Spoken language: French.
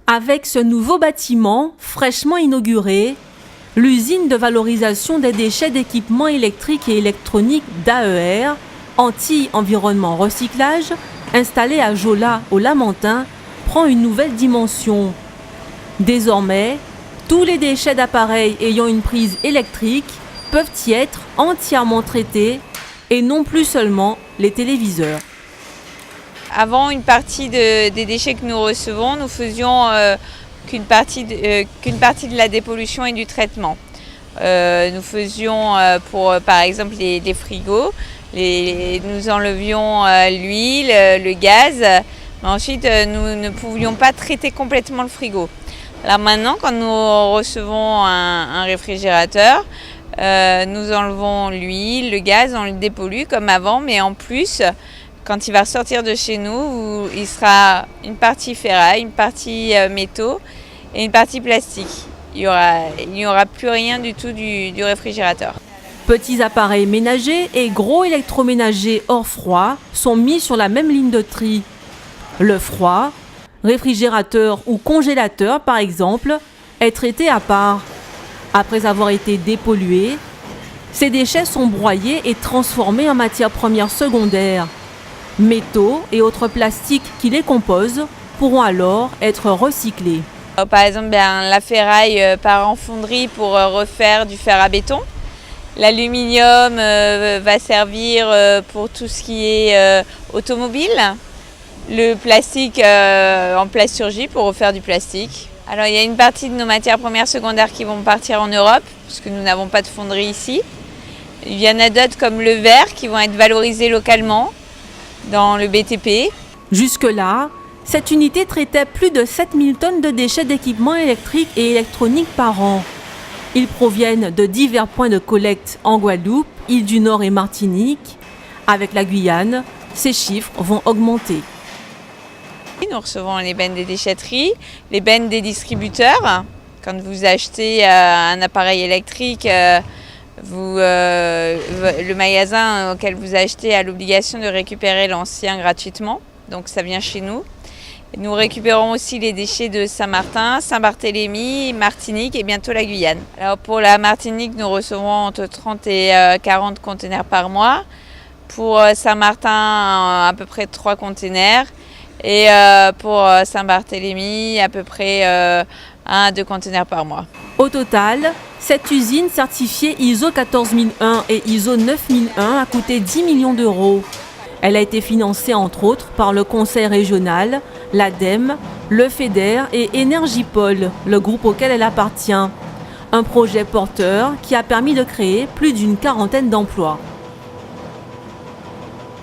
Avec ce nouveau bâtiment fraîchement inauguré, l'usine de valorisation des déchets d'équipements électriques et électroniques d'AER, Antilles Environnement Recyclage, installée à Jola, au Lamentin, prend une nouvelle dimension. Désormais, tous les déchets d'appareils ayant une prise électrique peuvent y être entièrement traités et non plus seulement les téléviseurs. Avant, une partie des déchets que nous recevons, nous faisions qu'une partie de la dépollution et du traitement. Nous faisions pour par exemple les frigos, nous enlevions l'huile, le gaz, mais ensuite nous ne pouvions pas traiter complètement le frigo. Alors maintenant, quand nous recevons un réfrigérateur, nous enlevons l'huile, le gaz, on le dépollue comme avant, mais en plus, quand il va ressortir de chez nous, il sera une partie ferraille, une partie métaux et une partie plastique. Il n'y aura plus rien du tout du réfrigérateur. Petits appareils ménagers et gros électroménagers hors froid sont mis sur la même ligne de tri. Le froid, réfrigérateur ou congélateur par exemple, est traité à part. Après avoir été dépollués, ces déchets sont broyés et transformés en matières premières secondaires. Métaux et autres plastiques qui les composent pourront alors être recyclés. Par exemple, la ferraille part en fonderie pour refaire du fer à béton. L'aluminium va servir pour tout ce qui est automobile. Le plastique en plasturgie pour refaire du plastique. Alors il y a une partie de nos matières premières secondaires qui vont partir en Europe, puisque nous n'avons pas de fonderie ici. Il y en a d'autres comme le verre qui vont être valorisés localement dans le BTP. Jusque-là, cette unité traitait plus de 7000 tonnes de déchets d'équipements électriques et électroniques par an. Ils proviennent de divers points de collecte en Guadeloupe, Île du Nord et Martinique. Avec la Guyane, ces chiffres vont augmenter. Nous recevons les bennes des déchetteries, les bennes des distributeurs. Quand vous achetez un appareil électrique, le magasin auquel vous achetez a l'obligation de récupérer l'ancien gratuitement. Donc ça vient chez nous. Nous récupérons aussi les déchets de Saint-Martin, Saint-Barthélemy, Martinique et bientôt la Guyane. Alors pour la Martinique, nous recevons entre 30 et 40 containers par mois. Pour Saint-Martin, à peu près 3 containers. Et pour Saint-Barthélemy, à peu près 1 à 2 containers par mois. Au total, cette usine certifiée ISO 14001 et ISO 9001 a coûté 10 millions d'euros. Elle a été financée entre autres par le Conseil régional, l'ADEME, le FEDER et Énergipol, le groupe auquel elle appartient. Un projet porteur qui a permis de créer plus d'une quarantaine d'emplois.